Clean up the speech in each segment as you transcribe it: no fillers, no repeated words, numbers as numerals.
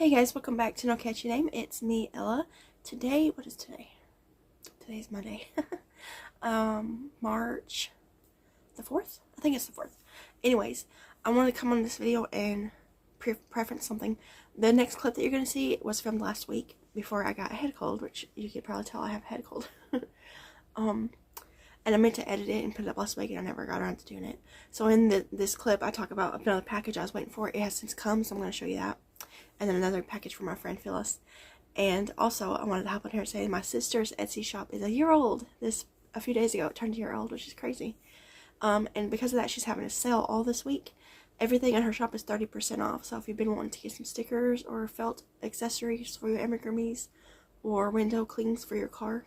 Hey guys, welcome back to No Catchy Name. It's me, Ella. Today, what is today? Today's Monday. March the 4th? I think it's the 4th. Anyways, I wanted to come on this video and preference something. The next clip that you're going to see was filmed last week before I got a head cold, which you could probably tell I have a head cold. And I meant to edit it and put it up last week and I never got around to doing it. So in this clip, I talk about another package I was waiting for. It has since come, so I'm going to show you that. And then another package from my friend Phyllis. And also, I wanted to hop on here and say my sister's Etsy shop is a year old. A few days ago, it turned a year old, which is crazy. And because of that, she's having a sale all this week. Everything in her shop is 30% off. So if you've been wanting to get some stickers or felt accessories for your amigurumis or window clings for your car,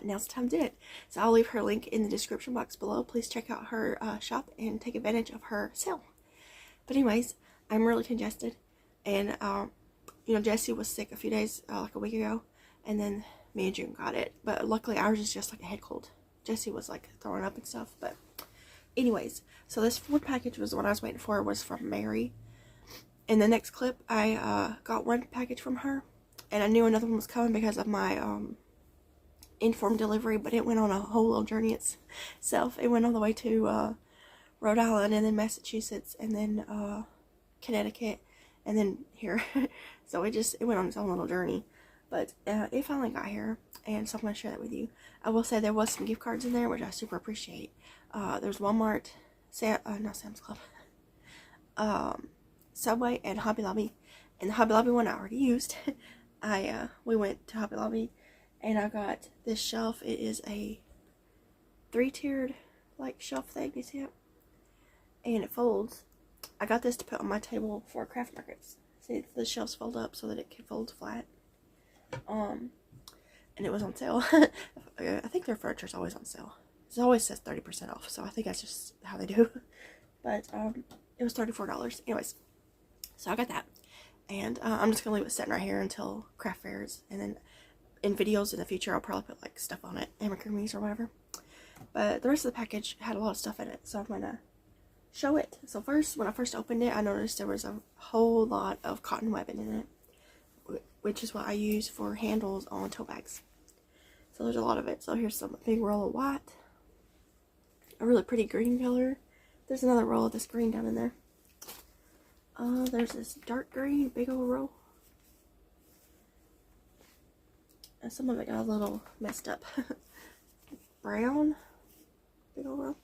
now's the time to do it. So I'll leave her link in the description box below. Please check out her shop and take advantage of her sale. But anyways, I'm really congested. And, you know, Jessie was sick a few days, like a week ago, and then me and June got it. But luckily, ours is just like a head cold. Jessie was like throwing up and stuff. But anyways, so this food package was what I was waiting for, was from Mary. In the next clip, I got one package from her, and I knew another one was coming because of my informed delivery, but it went on a whole little journey itself. It went all the way to Rhode Island, and then Massachusetts, and then Connecticut, and then here. So it went on its own little journey, but it finally got here, and so I'm going to share that with you. I will say there was some gift cards in there, which I super appreciate. There's Walmart, not Sam's Club, Subway, and Hobby Lobby. And the Hobby Lobby one I already used. We went to Hobby Lobby, and I got this shelf. It is a 3-tiered like shelf thing. You see it? And it folds. I got this to put on my table for craft markets. See, the shelves fold up so that it can fold flat. And it was on sale. I think their furniture is always on sale. It always says 30% off, so I think that's just how they do. But it was $34. Anyways, so I got that. And I'm just going to leave it sitting right here until craft fairs. And then in videos in the future, I'll probably put like stuff on it, amigurumis or whatever. But the rest of the package had a lot of stuff in it, so I'm going to show it. So first, when I first opened it, I noticed there was a whole lot of cotton webbing in it, which is what I use for handles on tote bags. So there's a lot of it. So here's some big roll of white, a really pretty green color. There's another roll of this green down in there. There's this dark green, big old roll. And some of it got a little messed up. Brown, big old roll.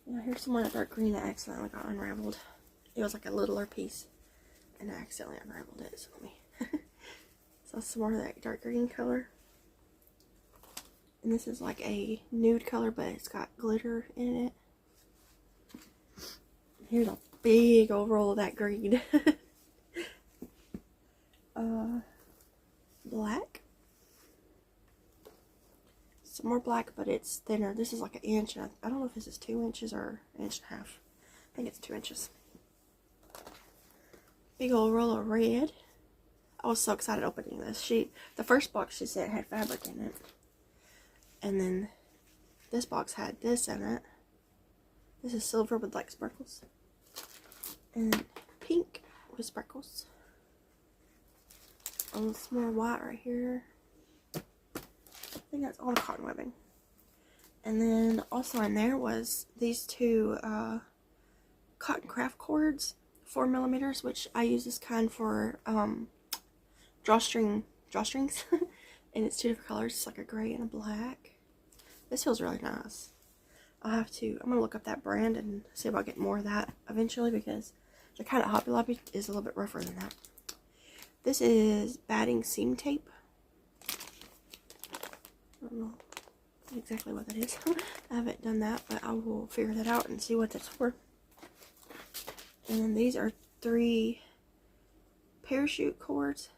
Yeah, here's some more dark green that accidentally got unraveled. It was like a littler piece, and I accidentally unraveled it. So let me. So some more of that dark green color, and this is like a nude color, but it's got glitter in it. Here's a big old roll of that green. Black. Some more black, but it's thinner. This is like 1 inch. And I don't know if this is 2 inches or 1.5 inches. I think it's 2 inches. Big old roll of red. I was so excited opening this. The first box she said had fabric in it. And then this box had this in it. This is silver with like sparkles. And pink with sparkles. A little more white right here. I think that's all the cotton webbing. And then also in there was these two cotton craft cords, 4mm, which I use this kind for drawstrings. And it's 2 different colors. It's like a gray and a black. This feels really nice. I'm gonna look up that brand and see if I'll get more of that eventually, because the kind of Hobby Lobby is a little bit rougher than that. This is batting seam tape. I don't know exactly what that is. I haven't done that, but I will figure that out and see what that's for. And then these are 3 parachute cords.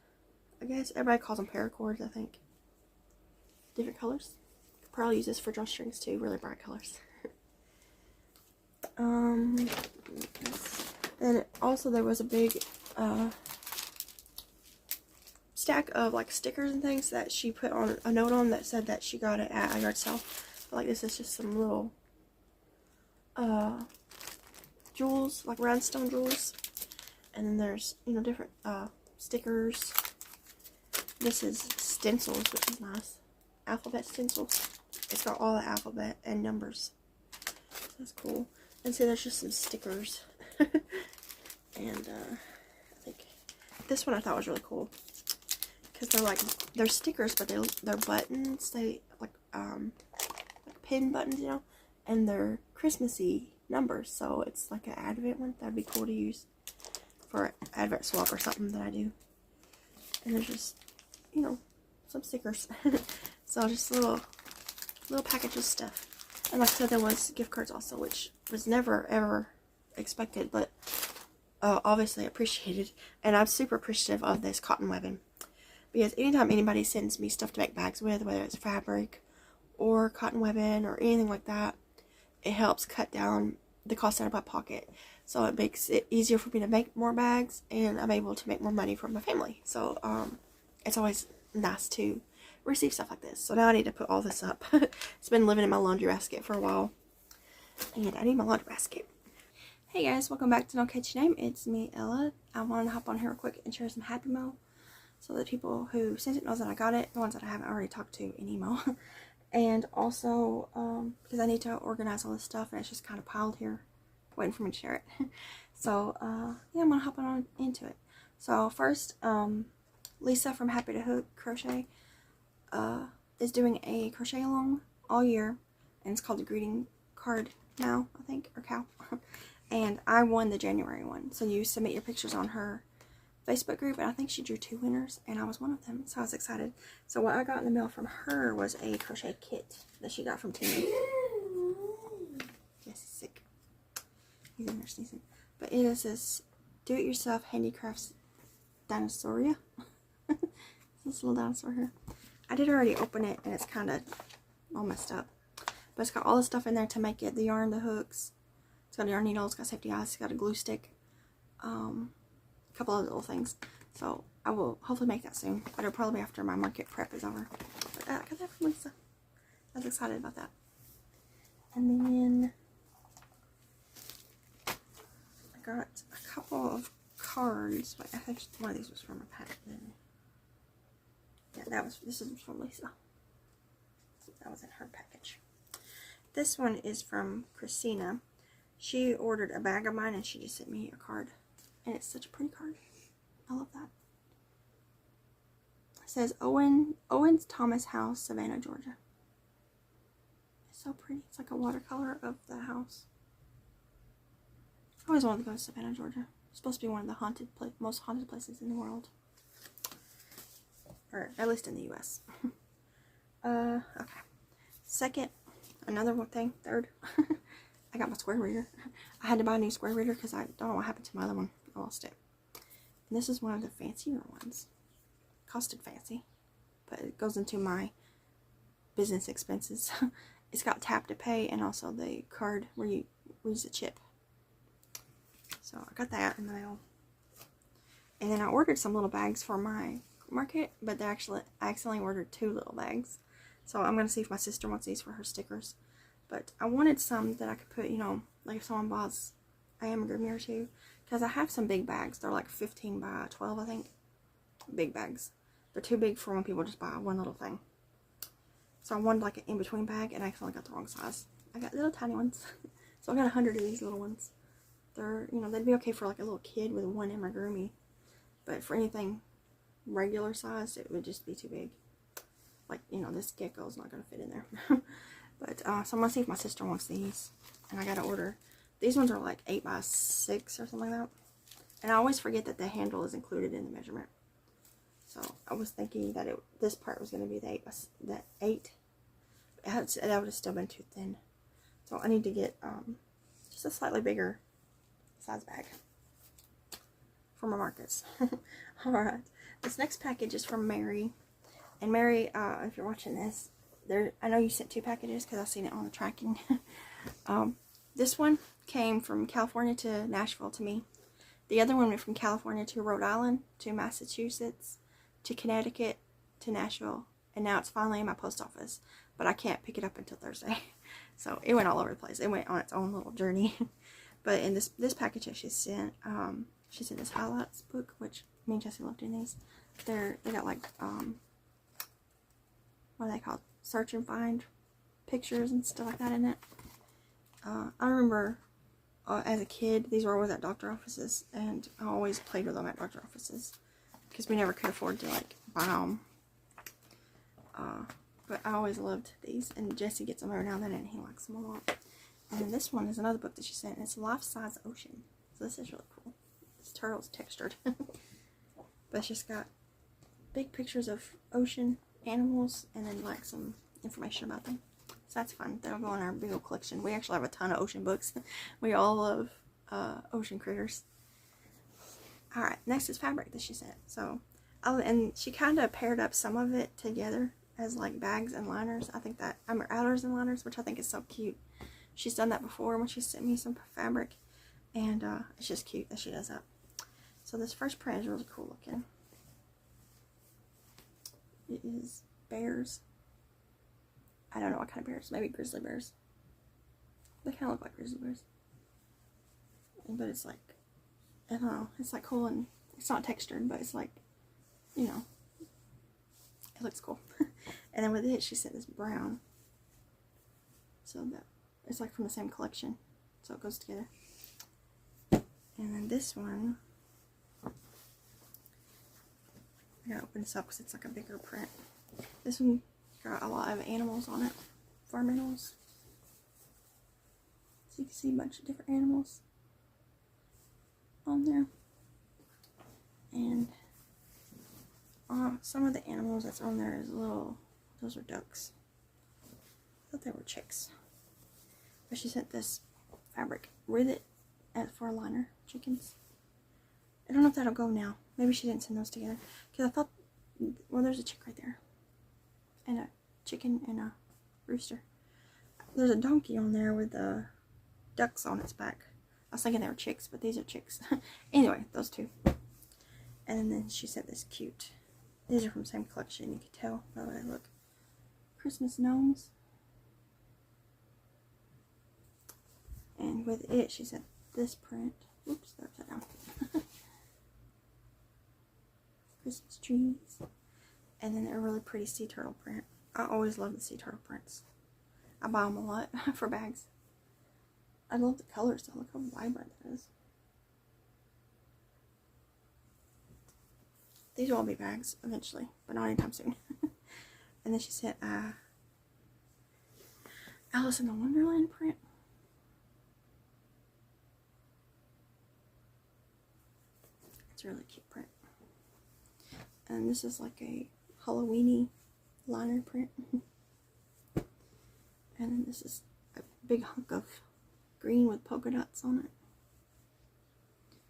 I guess everybody calls them paracords, I think. Different colors. Could probably use this for drawstrings too, really bright colors. And also there was a big stack of like stickers and things that she put on a note on that said that she got it at a yard sale. But like this is just some little jewels, like rhinestone jewels. And then there's, you know, different stickers. This is stencils, which is nice. Alphabet stencils. It's got all the alphabet and numbers. That's cool. And so there's just some stickers. And I think this one I thought was really cool. Because they're stickers, but they're buttons. They like pin buttons, you know. And they're Christmassy numbers. So it's like an Advent one. That'd be cool to use for Advent swap or something that I do. And there's just, you know, some stickers. So just a little package of stuff. And like I said, there was gift cards also, which was never ever expected, but obviously appreciated. And I'm super appreciative of this cotton webbing, because anytime anybody sends me stuff to make bags with, whether it's fabric or cotton webbing or anything like that, it helps cut down the cost out of my pocket. So it makes it easier for me to make more bags, and I'm able to make more money for my family. So it's always nice to receive stuff like this. So now I need to put all this up. It's been living in my laundry basket for a while, and I need my laundry basket. Hey guys, welcome back to No Catchy Name. It's me, Ella. I wanted to hop on here real quick and share some Happy Mail, so that people who sent it knows that I got it, the ones that I haven't already talked to in email. And also because I need to organize all this stuff, and it's just kind of piled here waiting for me to share it. So yeah, I'm gonna hop on into it. So first, Lisa from Happy to Hook Crochet is doing a crochet along all year, and it's called the greeting card now, I think, or cow. And I won the January one. So you submit your pictures on her Facebook group, and I think she drew 2 winners, and I was one of them, so I was excited. So what I got in the mail from her was a crochet kit that she got from Tina. Yes, he's sick. He's in there sneezing. But it is this do-it-yourself handicrafts dinosauria. This little dinosaur here. I did already open it, and it's kind of all messed up. But it's got all the stuff in there to make it. The yarn, the hooks. It's got a yarn needle. It's got safety eyes. It's got a glue stick. A couple other little things. So I will hopefully make that soon. But it'll probably be after my market prep is over. But I got that from Lisa. I was excited about that. And then I got a couple of cards. Wait, I think one of these was from a pack. Yeah, this is from Lisa. That was in her package. This one is from Christina. She ordered a bag of mine, and she just sent me a card. And it's such a pretty card. I love that. It says Owens Thomas House, Savannah, Georgia. It's so pretty. It's like a watercolor of the house. I always wanted to go to Savannah, Georgia. It's supposed to be one of the most haunted places in the world. Or at least in the U.S. Okay. Second, another one thing. Third, I got my square reader. I had to buy a new square reader because I don't know what happened to my other one. I lost it. And this is one of the fancier ones. Costed fancy. But it goes into my business expenses. It's got tap to pay, and also the card where you use the chip. So I got that in the mail. And then I ordered some little bags for my market, but I accidentally ordered 2 little bags. So I'm going to see if my sister wants these for her stickers. But I wanted some that I could put, you know, like if someone buys a amigurumi or 2. Because I have some big bags. They're like 15 by 12, I think. Big bags. They're too big for when people just buy one little thing. So I wanted like an in-between bag, and I accidentally got the wrong size. I got little tiny ones. So I got 100 of these little ones. They're, you know, they'd be okay for like a little kid with 1 amigurumi. But for anything regular size, it would just be too big. Like, you know, this gecko's not going to fit in there. But, so I'm going to see if my sister wants these. And I got to order. These ones are like 8 by 6 or something like that. And I always forget that the handle is included in the measurement. So I was thinking that this part was going to be the 8. That would have still been too thin. So I need to get just a slightly bigger size bag for my markets. Alright. This next package is from Mary. And Mary, if you're watching this, I know you sent 2 packages because I've seen it on the tracking. This one came from California to Nashville to me. The other one went from California to Rhode Island, to Massachusetts, to Connecticut, to Nashville. And now it's finally in my post office. But I can't pick it up until Thursday. So it went all over the place. It went on its own little journey. But in this package that she sent, she said this highlights book, which me and Jesse love doing these. They got like, what are they called? Search and find pictures and stuff like that in it. I remember as a kid, these were always at doctor offices, and I always played with them at doctor offices because we never could afford to like buy them. But I always loved these, and Jesse gets them every now and then, and he likes them a lot. And then this one is another book that she sent, and it's Life-Size Ocean. So this is really cool. This turtle's textured. But it's just got big pictures of ocean animals, and then like some information about them. So that's fun. That'll go in our big old collection. We actually have a ton of ocean books. We all love ocean critters. Alright, next is fabric that she sent. So, and she kind of paired up some of it together as like bags and liners. I think that, or outers and liners, which I think is so cute. She's done that before when she sent me some fabric, and it's just cute that she does that. So this first print is really cool looking. It is bears. I don't know what kind of bears. Maybe grizzly bears. They kind of look like grizzly bears. But it's like, I don't know. It's like cool, and it's not textured, but it's like, you know, it looks cool. And then with it, she sent this brown. So that it's like from the same collection. So it goes together. And then this one, I gotta open this up because it's like a bigger print. This one got a lot of animals on it. Farm animals. So you can see a bunch of different animals on there. And some of the animals that's on there is little, those are ducks. I thought they were chicks. But she sent this fabric with it for a liner, chickens. I don't know if that'll go now. Maybe she didn't send those together. Because I thought, well, there's a chick right there. And a chicken and a rooster. There's a donkey on there with ducks on its back. I was thinking they were chicks, but these are chicks. Anyway, those two. And then she sent this cute. These are from the same collection, you can tell by the way they look. Christmas gnomes. And with it, she sent this print. Oops, they're upside down. Christmas trees. And then a really pretty sea turtle print. I always love the sea turtle prints. I buy them a lot for bags. I love the colors though. Look how vibrant that is. These will all be bags eventually, but not anytime soon. And then she sent Alice in the Wonderland print. It's a really cute print. And this is like a Halloweeny liner print. And then this is a big hunk of green with polka dots on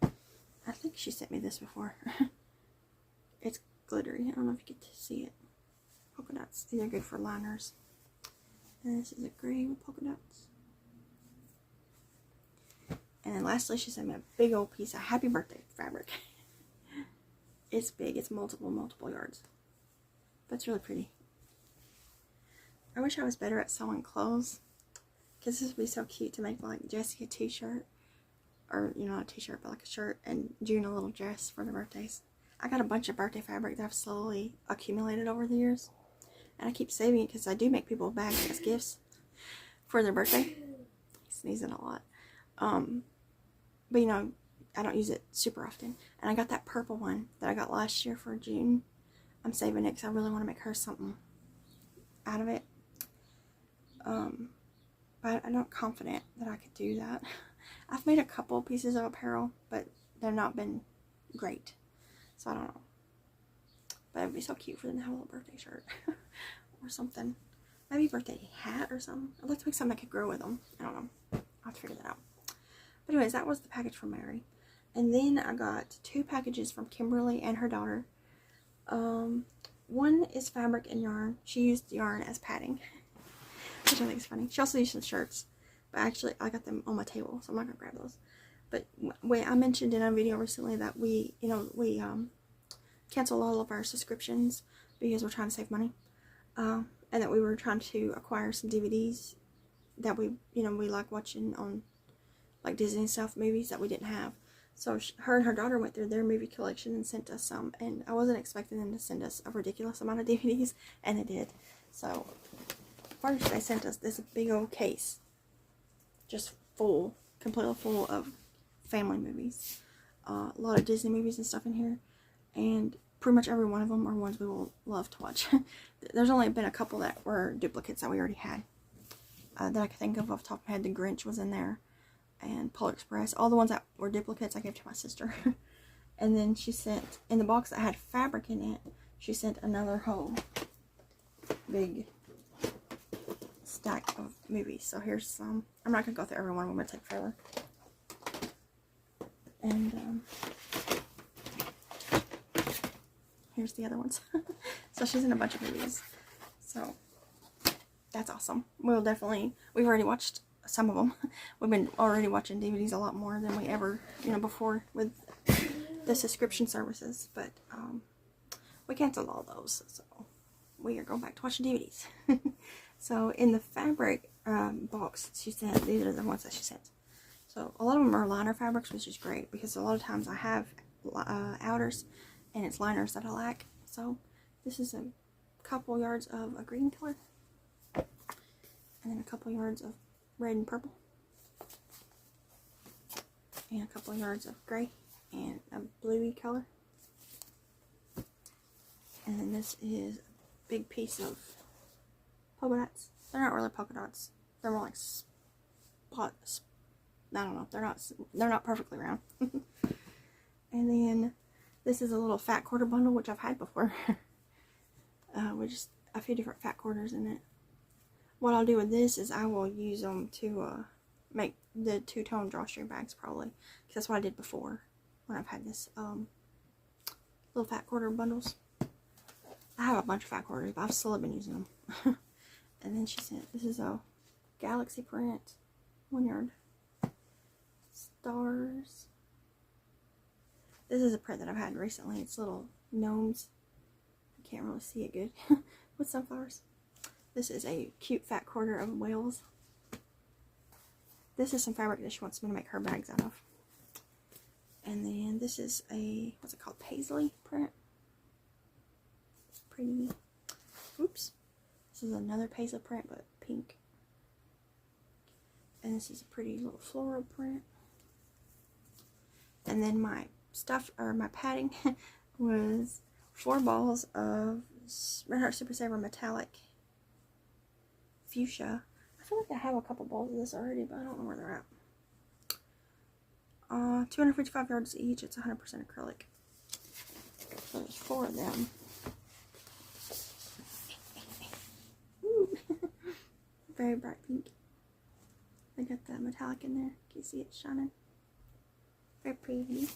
it. I think she sent me this before. It's glittery. I don't know if you get to see it. Polka dots. These are good for liners. And this is a gray with polka dots. And then lastly, she sent me a big old piece of happy birthday fabric. It's big. It's multiple yards. But it's really pretty. I wish I was better at sewing clothes. Because this would be so cute to make like Jessie a t-shirt. Or, you know, not a t-shirt, but like a shirt. And June a little dress for the birthdays. I got a bunch of birthday fabric that I've slowly accumulated over the years. And I keep saving it because I do make people bags as gifts for their birthday. Sneezing a lot. But you know, I don't use it super often. And I got that purple one that I got last year for June. I'm saving it because I really want to make her something out of it. But I'm not confident that I could do that. I've made a couple pieces of apparel, but they've not been great. So I don't know. But it would be so cute for them to have a little birthday shirt. Or something. Maybe a birthday hat or something. I'd like to make something I could grow with them. I don't know. I'll have to figure that out. But anyways, that was the package from Mary. And then I got 2 packages from Kimberly and her daughter. One is fabric and yarn. She used yarn as padding. Which I think is funny. She also used some shirts. But actually, I got them on my table. So I'm not going to grab those. But I mentioned in a video recently that we canceled all of our subscriptions because we're trying to save money. And that we were trying to acquire some DVDs that we like watching on like Disney and stuff, movies that we didn't have. So her and her daughter went through their movie collection and sent us some, and I wasn't expecting them to send us a ridiculous amount of DVDs, and it did. So first they sent us this big old case, just full, completely full of family movies. A lot of Disney movies and stuff in here, and pretty much every one of them are ones we will love to watch. There's only been a couple that were duplicates that we already had, that I could think of off the top of my head. The Grinch was in there, and Polar Express. All the ones that were duplicates I gave to my sister. And then she sent, in the box that had fabric in it, she sent another whole big stack of movies. So here's some. I'm not going to go through every one, I'm going to take forever. And here's the other ones. So she's in a bunch of movies. So that's awesome. We've already watched some of them. We've been already watching DVDs a lot more than we ever, before with the subscription services. But we canceled all those, so we are going back to watching DVDs. So in the fabric box she sent, these are the ones that she sent. So a lot of them are liner fabrics, which is great because a lot of times I have outers and it's liners that I lack. So this is a couple yards of a green color, and then a couple yards of red and purple, and a couple yards of gray and a bluey color. And then this is a big piece of polka dots. They're not really polka dots. They're more like spots. I don't know. They're not perfectly round. And then this is a little fat quarter bundle, which I've had before. With just a few different fat quarters in it. What I'll do with this is I will use them to make the two-tone drawstring bags, probably, because that's what I did before when I've had this little fat quarter bundles. I have a bunch of fat quarters, but I've still been using them. And then she sent, this is a galaxy print, 1 yard. Stars. This is a print that I've had recently. It's little gnomes. I can't really see it good with sunflowers. This is a cute fat quarter of whales. This is some fabric that she wants me to make her bags out of. And then this is a, what's it called, paisley print. It's pretty. Oops. This is another paisley print, but pink. And this is a pretty little floral print. And then my stuff, or my padding, was 4 balls of Red Heart Super Saver metallic fuchsia. I feel like I have a couple balls of this already, but I don't know where they're at. 255 yards each. It's 100% acrylic. So there's 4 of them. Ooh. Very bright pink. I got the metallic in there. Can you see it shining? Very pretty.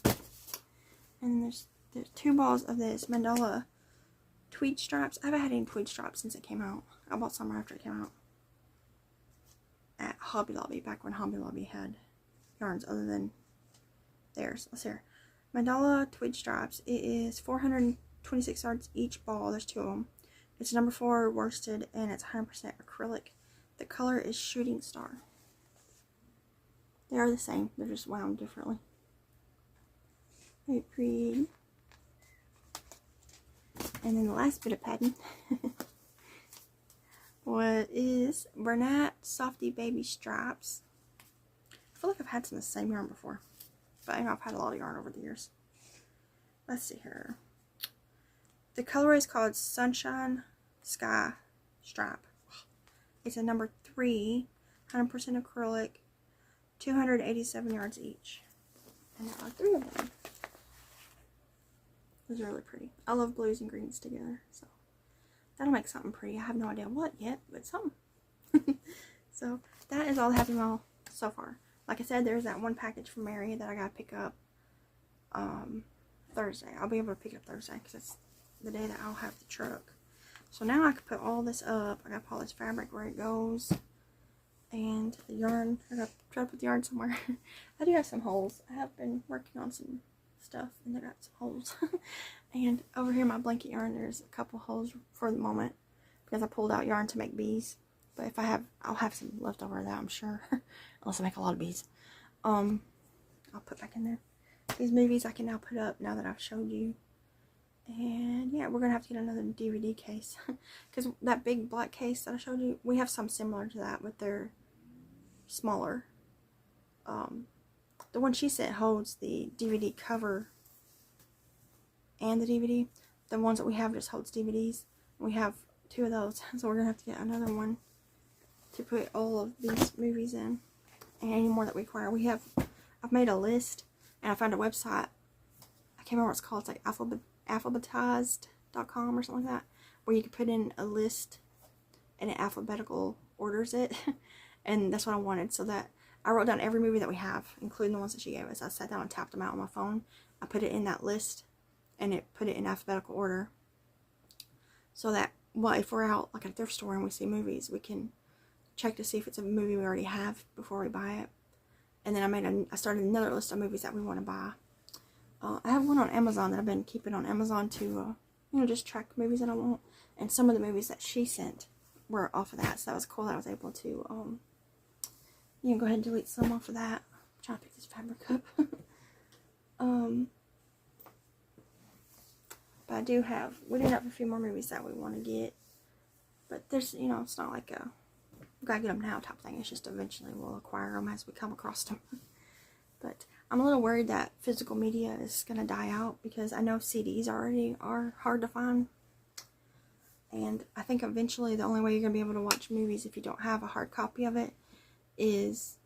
And there's 2 balls of this mandala tweed stripes. I haven't had any tweed stripes since it came out. I bought some right after it came out at Hobby Lobby, back when Hobby Lobby had yarns other than theirs. Let's hear. Mandala tweed stripes. It is 426 yards each ball. There's 2 of them. It's number 4 worsted, and it's 100% acrylic. The color is shooting star. They are the same. They're just wound differently. Very pretty. And then the last bit of padding what is Bernat Softy Baby Stripes. I feel like I've had some of the same yarn before, but I know I've had a lot of yarn over the years. Let's see here. The color is called Sunshine Sky Stripe. It's a number 3, 100% acrylic, 287 yards each. And there are 3 of them. Those are really pretty. I love blues and greens together, so that'll make something pretty. I have no idea what yet, but something. So that is all the Happy Mail so far. Like I said, there's that one package from Mary that I gotta pick up Thursday. I'll be able to pick it up Thursday because it's the day that I'll have the truck. So now I can put all this up. I gotta put all this fabric where it goes. And the yarn, I gotta try to put the yarn somewhere. I do have some holes. I have been working on some stuff and they got some holes. And over here my blanket yarn, there's a couple holes for the moment because I pulled out yarn to make bees. But if I have, I'll have some left over of that, I'm sure. Unless I make a lot of bees. I'll put back in there. these movies I can now put up now that I've showed you. And yeah, we're gonna have to get another DVD case because that big black case that I showed you, we have some similar to that, but they're smaller. The one she sent holds the DVD cover and the DVD. The ones that we have just holds DVDs. We have 2 of those, so we're gonna have to get another one to put all of these movies in, and any more that we require. I've made a list, and I found a website. I can't remember what it's called. It's like alphabetized.com or something like that, where you can put in a list and it alphabetical orders it. And that's what I wanted, so that I wrote down every movie that we have, including the ones that she gave us. I sat down and tapped them out on my phone. I put it in that list, and it put it in alphabetical order, so that, well, if we're out like at a thrift store and we see movies, we can check to see if it's a movie we already have before we buy it. And then I started another list of movies that we want to buy. I have one on Amazon that I've been keeping on Amazon to, you know, just track movies that I want. And some of the movies that she sent were off of that, so that was cool that I was able to, you know, go ahead and delete some off of that. I'm trying to pick this fabric up. But we do have a few more movies that we want to get. But there's, you know, it's not like a gotta get them now type thing. It's just eventually we'll acquire them as we come across them. But I'm a little worried that physical media is gonna die out, because I know CDs already are hard to find. And I think eventually the only way you're gonna be able to watch movies if you don't have a hard copy of it is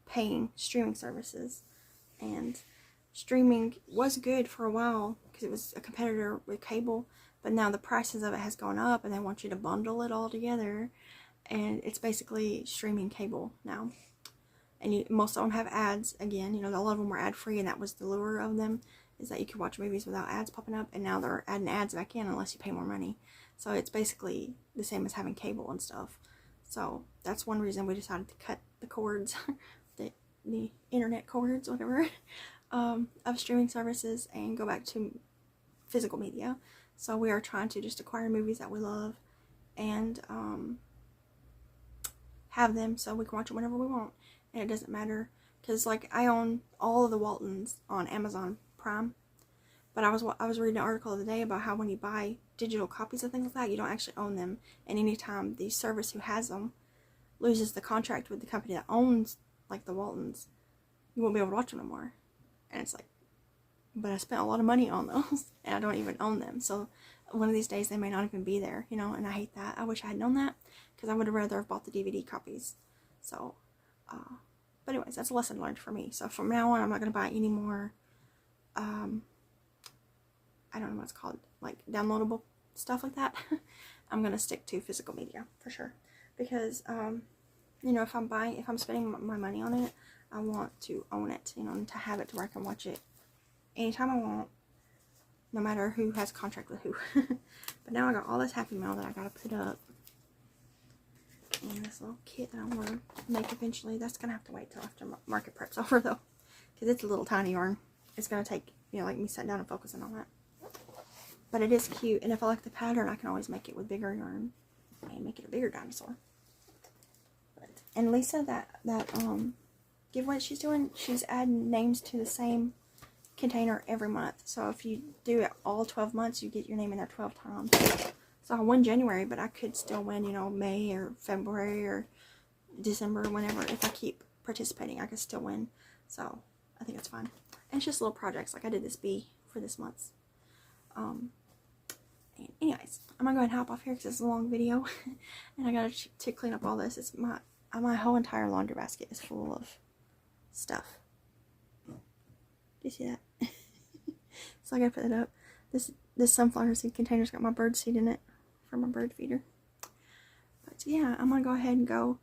paying streaming services. And streaming was good for a while because it was a competitor with cable, but now the prices of it has gone up and they want you to bundle it all together, and it's basically streaming cable now. And most of them have ads again. You know, a lot of them were ad free, and that was the lure of them, is that you could watch movies without ads popping up, and now they're adding ads back in unless you pay more money. So it's basically the same as having cable and stuff. So that's one reason we decided to cut the cords, the internet cords, whatever, of streaming services, and go back to physical media. So we are trying to just acquire movies that we love and have them so we can watch them whenever we want. And it doesn't matter, because like I own all of the Waltons on Amazon Prime, but I was reading an article the other day about how when you buy digital copies of things like that, you don't actually own them, and anytime the service who has them loses the contract with the company that owns like the Waltons, you won't be able to watch them anymore. And it's like, but I spent a lot of money on those and I don't even own them, so one of these days they may not even be there, you know, and I hate that. I wish I had known that, because I would have rather have bought the DVD copies. So but anyways, that's a lesson learned for me. So from now on, I'm not going to buy any more I don't know what it's called, like downloadable stuff like that. I'm going to stick to physical media for sure, because you know, if I'm spending my money on it, I want to own it, you know, and to have it to where I can watch it anytime I want, no matter who has contract with who. But now I got all this Happy Mail that I gotta put up, and this little kit that I want to make eventually. That's gonna have to wait till after market prep's over though, because it's a little tiny yarn. It's gonna take, you know, like me sitting down and focusing on that. But it is cute, and if I like the pattern, I can always make it with bigger yarn and make it a bigger dinosaur. And Lisa, that giveaway she's doing, she's adding names to the same container every month. So if you do it all 12 months, you get your name in there 12 times. So I won January, but I could still win, you know, May or February or December, whenever. If I keep participating, I could still win. So I think it's fun. And it's just little projects. Like I did this bee for this month's. And anyways, I'm gonna go ahead and hop off here because it's a long video. And I gotta to clean up all this. It's my whole entire laundry basket is full of stuff. Do you see that? So I gotta put it up. This sunflower seed container's got my bird seed in it for my bird feeder. But yeah, I'm gonna go ahead and go.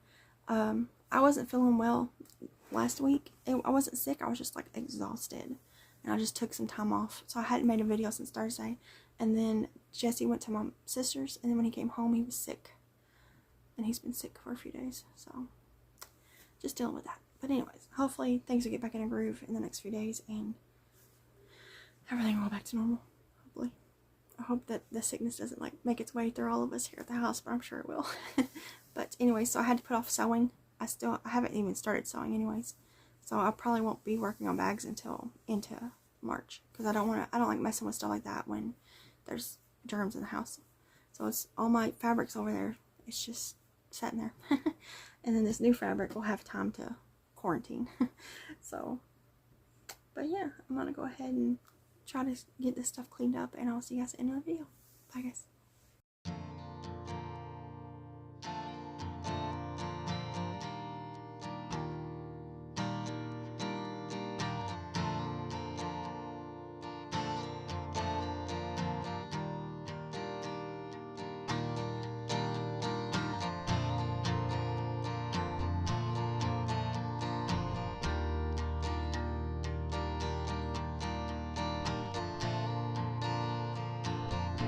I wasn't feeling well last week. I wasn't sick, I was just like exhausted, and I just took some time off, so I hadn't made a video since Thursday. And then Jesse went to my sister's, and then when he came home he was sick, and he's been sick for a few days, so just dealing with that. But anyways, hopefully things will get back in a groove in the next few days and everything will go back to normal, hopefully. I hope that the sickness doesn't like make its way through all of us here at the house, but I'm sure it will. But anyway, so I had to put off sewing. I haven't even started sewing anyways, So I probably won't be working on bags until into March, because I don't like messing with stuff like that when there's germs in the house. So it's all my fabrics over there. It's just sitting there. And then this new fabric will have time to quarantine. So, but yeah, I'm gonna go ahead and try to get this stuff cleaned up, and I'll see you guys at the end of the video. Bye guys.